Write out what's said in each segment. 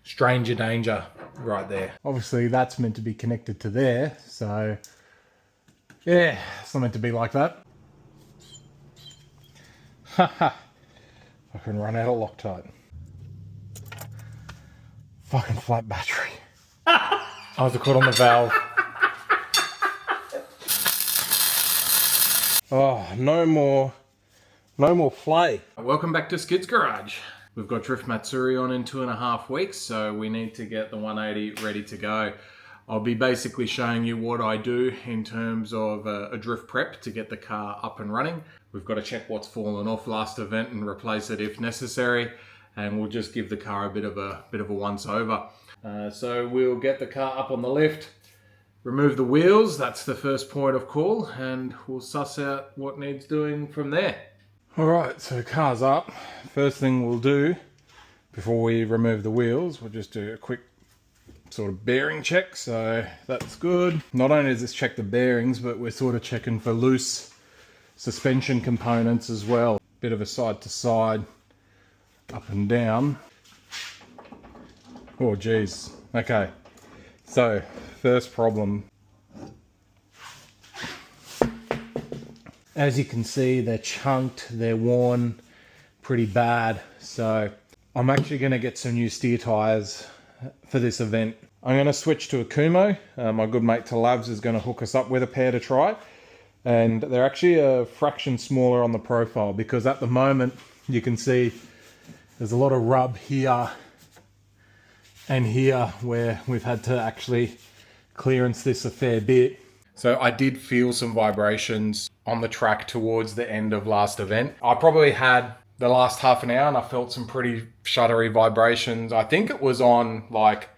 stranger danger right there. Obviously that's meant to be connected to there, so yeah, it's not meant to be like that. Haha, I can run out of Loctite. Fucking flat battery. I was caught on the valve. Oh, no more play. Welcome back to Skid's Garage. We've got Drift Matsuri on in 2.5 weeks, so we need to get the 180 ready to go. I'll be basically showing you what I do in terms of a drift prep to get the car up and running. We've got to check what's fallen off last event and replace it if necessary, and we'll just give the car a bit of a once over. So we'll get the car up on the lift, remove the wheels, that's the first point of call, and we'll suss out what needs doing from there. Alright, so car's up. First thing we'll do before we remove the wheels, we'll just do a quick sort of bearing check, so that's good. Not only does this check the bearings, but we're sort of checking for loose suspension components as well. Bit of a side to side, up and down. Oh geez, okay. So, first problem. As you can see, they're chunked, they're worn pretty bad. So I'm actually going to get some new steer tyres for this event. I'm going to switch to a Kumo. My good mate Talavs is going to hook us up with a pair to try. And they're actually a fraction smaller on the profile because at the moment you can see there's a lot of rub here and here where we've had to actually clearance this a fair bit. So I did feel some vibrations on the track towards the end of last event. I probably had the last half an hour and I felt some pretty shuddery vibrations. I think it was on like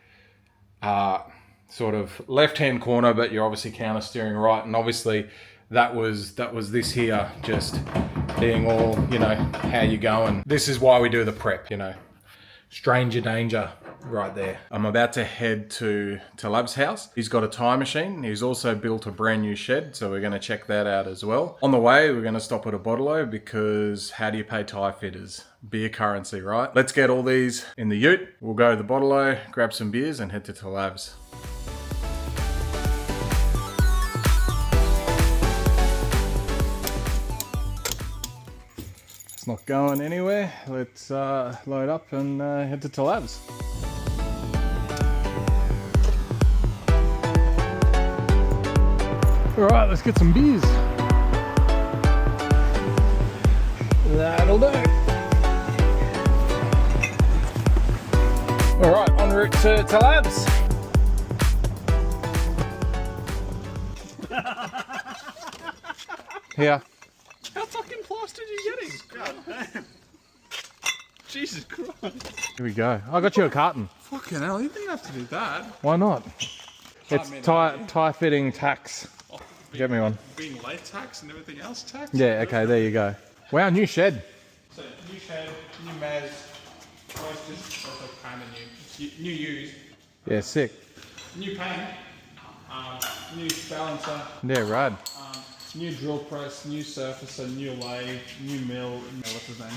sort of left-hand corner, but you're obviously counter steering right. And obviously that was this here just being all, you know, how you going. This is why we do the prep, you know. Stranger danger right there. I'm about to head to Lab's house. He's got a tire machine. He's also built a brand new shed, so we're going to check that out as well. On the way, we're going to stop at a bottle-o because how do you pay tire fitters? Beer currency, right? Let's get all these in the ute. We'll go to the bottle-o, grab some beers and head to Lab's. Not going anywhere. Let's load up and head to Talav's. Alright, let's get some beers. That'll do. Alright, en route to Talav's. Here. How fucking plastered are you getting? God damn. Jesus Christ. Here we go. I got you a carton. Fucking hell, you didn't have to do that. Why not? It's tie fitting tax. Oh, get me one. Being late tax and everything else tax? Yeah, okay, there you go. Wow, new shed. So, new shed, new mez, roasters, also kind of new used. Yeah, sick. New paint, new balancer. Yeah, rad. New drill press, new surfacer, new lathe, new mill, what's his name?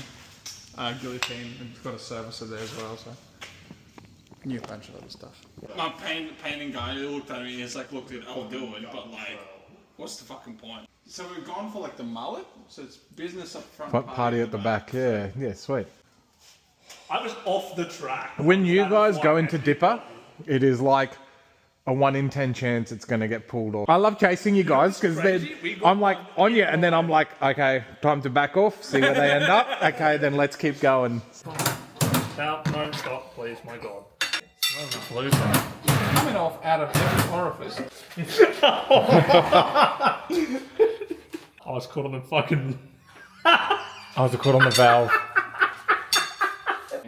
Guillotine, and it's got a surfacer there as well, so. New bunch of other stuff. My painting guy, he looked at me, he's like, look dude, I'll do it, but like, what's the fucking point? So we've gone for like the mullet, so it's business up front. Party at the back, yeah, sweet. I was off the track. When you guys go into Dipper, it is like a 1 in 10 chance it's going to get pulled off. I love chasing you guys because then I'm like on you and then I'm like, okay, time to back off, see where they end up. Okay, then let's keep going. No, stop, please, my God. Smells of blue. Coming off out of every orifice. I was caught on the fucking... I was caught on the valve.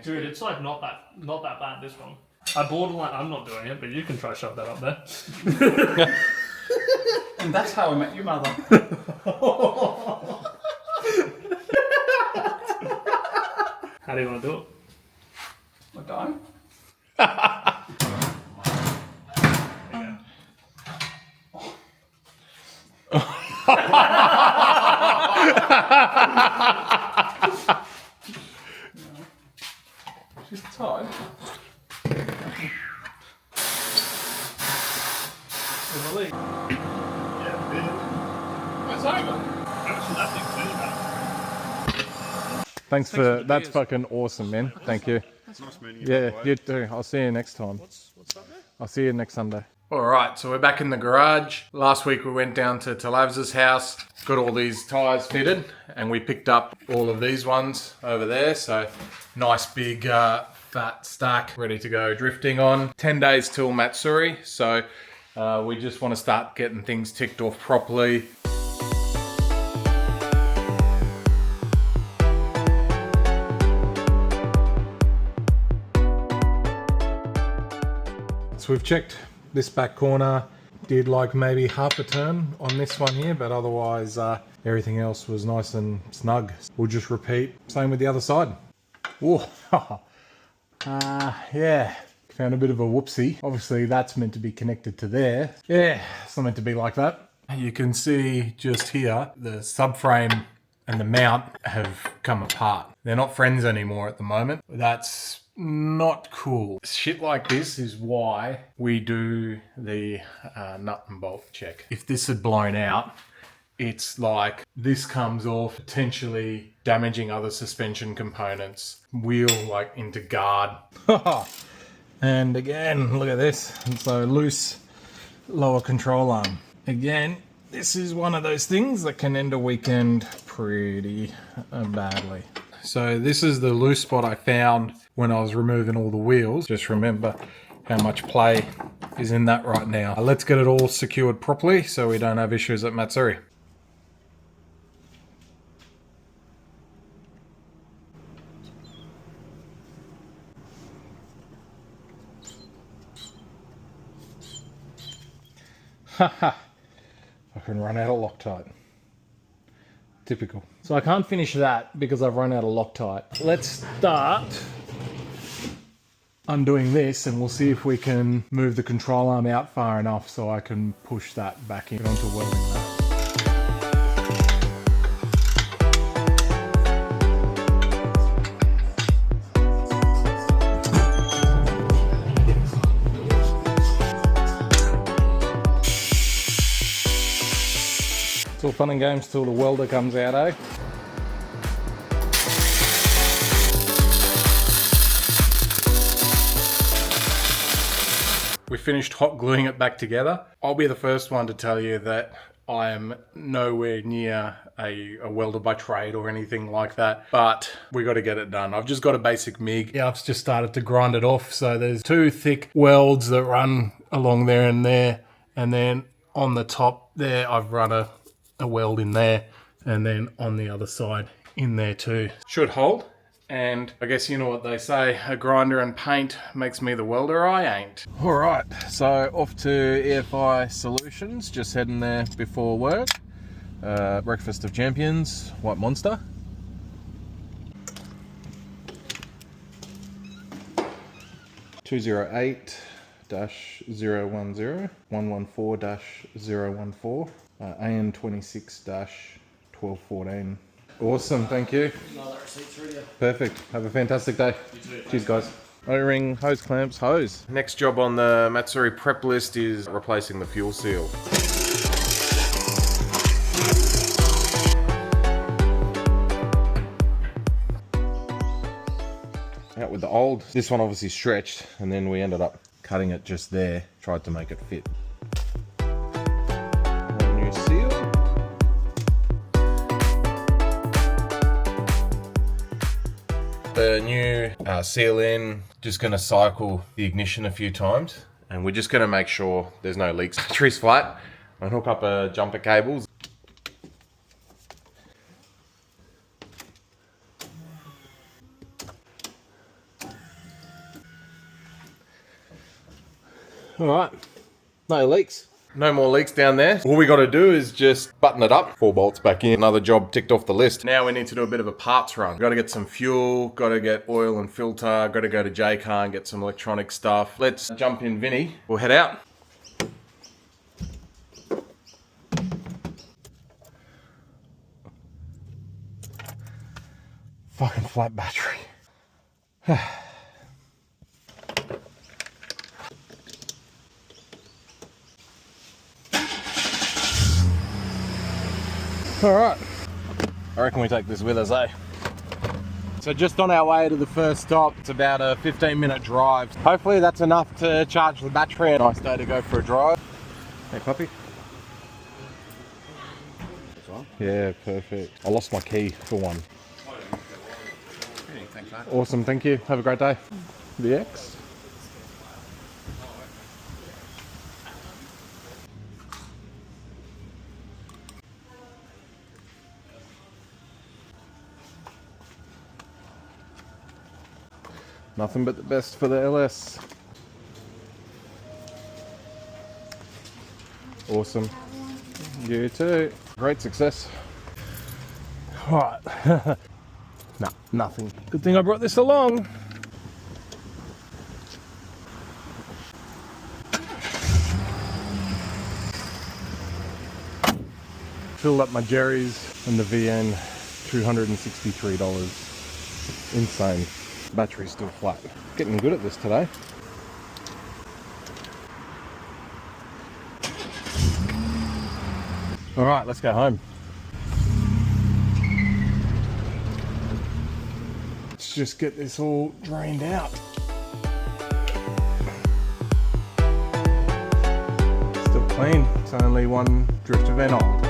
Dude, it's like not that bad, this one. I borderline, I'm not doing it, but you can try to shove that up there. And that's how I met your mother. How do you want to do it? What time? She's tired. Thanks for that's fucking awesome, man. Thank you. Nice meeting you. Yeah, by the way. you too. I'll see you next time. What's up there? I'll see you next Sunday. All right, so we're back in the garage. Last week we went down to Talav's house, got all these tyres fitted, and we picked up all of these ones over there. So nice big fat stack ready to go drifting on. 10 days till Matsuri, so we just want to start getting things ticked off properly. So we've checked this back corner, did like maybe half a turn on this one here, but otherwise everything else was nice and snug. We'll just repeat, same with the other side. Whoa, yeah, found a bit of a whoopsie. Obviously that's meant to be connected to there. Yeah, it's not meant to be like that. You can see just here, the subframe and the mount have come apart. They're not friends anymore at the moment. That's not cool. Shit like this is why we do the nut and bolt check. If this had blown out, it's like this comes off, potentially damaging other suspension components, wheel like into guard. And again, look at this. So loose lower control arm. Again, this is one of those things that can end a weekend pretty badly. So this is the loose spot I found when I was removing all the wheels. Just remember how much play is in that right now. Let's get it all secured properly so we don't have issues at Matsuri. Haha, I can run out of Loctite. Typical. So I can't finish that because I've run out of Loctite. Let's start undoing this and we'll see if we can move the control arm out far enough so I can push that back in onto welding that. It's all fun and games till the welder comes out, eh? We finished hot gluing it back together. I'll be the first one to tell you that I am nowhere near a welder by trade or anything like that, but we got to get it done. I've just got a basic MIG. Yeah, I've just started to grind it off. So there's two thick welds that run along there, and then on the top there, I've run a weld in there, and then on the other side in there too. Should hold. And I guess you know what they say, a grinder and paint makes me the welder I ain't. All right, so off to EFI Solutions, just heading there before work. Breakfast of Champions, White Monster. (208-010 114-014 AN26-1214). Awesome, thank you. Perfect. Have a fantastic day. You too. Cheers, guys. O-ring, hose clamps, hose. Next job on the Matsuri prep list is replacing the fuel seal. Out with the old. This one obviously stretched, and then we ended up cutting it just there. Tried to make it fit. New seal. The new seal in, just going to cycle the ignition a few times, and we're just going to make sure there's no leaks. Battery's flat, and hook up a jumper cables. All right, no leaks. No more leaks down there. All we got to do is just button it up. 4 bolts back in. Another job ticked off the list. Now we need to do a bit of a parts run. Got to get some fuel, got to get oil and filter, got to go to J-Car and get some electronic stuff. Let's jump in, Vinny. We'll head out. Fucking flat battery. All right, I reckon we take this with us, eh? So just on our way to the first stop. It's about a 15-minute drive. Hopefully that's enough to charge the battery. Nice day to go for a drive. Hey puppy. Yeah, perfect. I lost my key for one. Awesome, thank you. Have a great day. The X. Nothing but the best for the LS. Awesome. You too. Great success. Alright. No, nothing. Good thing I brought this along. Filled up my Jerry's and the VN, $263. Insane. Battery's still flat. Getting good at this today. Alright, let's go home. Let's just get this all drained out. Still clean. It's only one drift event old.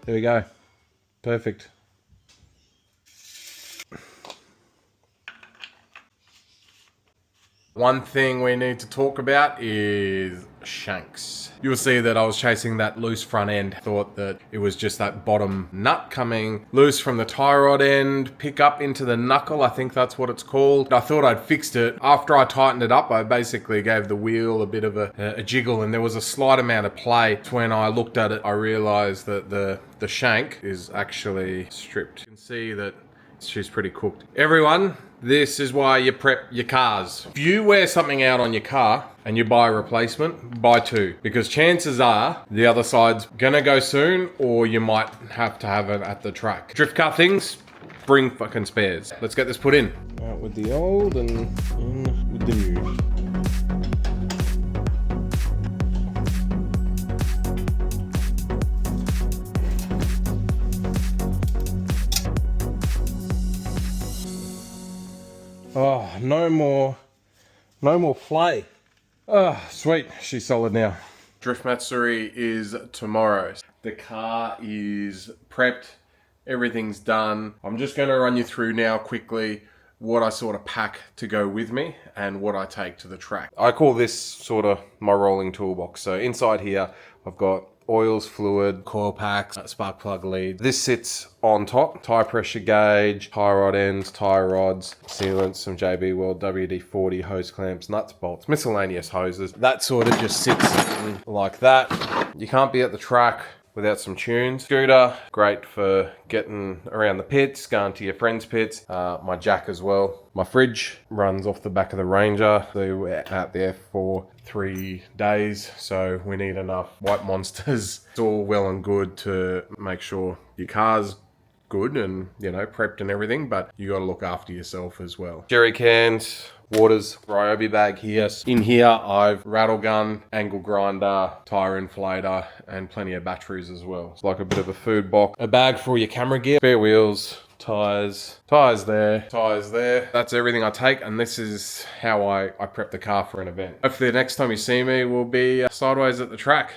There we go. Perfect. One thing we need to talk about is shanks. You'll see that I was chasing that loose front end. Thought that it was just that bottom nut coming loose from the tie rod end, pick up into the knuckle, I think that's what it's called. I thought I'd fixed it. After I tightened it up, I basically gave the wheel a bit of a jiggle, and there was a slight amount of play. When I looked at it, I realized that the shank is actually stripped. You can see that she's pretty cooked. Everyone, this is why you prep your cars. If you wear something out on your car and you buy a replacement, buy two. Because chances are the other side's gonna go soon, or you might have to have it at the track. Drift car things, bring fucking spares. Let's get this put in. Out with the old and in with the new. Oh, no more flay. Oh, sweet, she's solid now. Drift Matsuri is tomorrow. The car is prepped, everything's done. I'm just gonna run you through now quickly what I sort of pack to go with me and what I take to the track. I call this sort of my rolling toolbox. So inside here, I've got oils, fluid, coil packs, spark plug leads. This sits on top, tire pressure gauge, tie rod ends, tire rods, sealants, some JB Weld WD-40 hose clamps, nuts, bolts, miscellaneous hoses. That sort of just sits like that. You can't be at the track without some tunes. Scooter, great for getting around the pits, going to your friend's pits. My jack as well. My fridge runs off the back of the Ranger. So we're out there for 3 days, so we need enough white monsters. It's all well and good to make sure your car's good and, you know, prepped and everything, but you got to look after yourself as well. Jerry cans, waters, Ryobi bag here. In here, I've rattle gun, angle grinder, tire inflator, and plenty of batteries as well. It's like a bit of a food box. A bag for all your camera gear, spare wheels, tires there. That's everything I take, and this is how I prep the car for an event. Hopefully the next time you see me will be sideways at the track.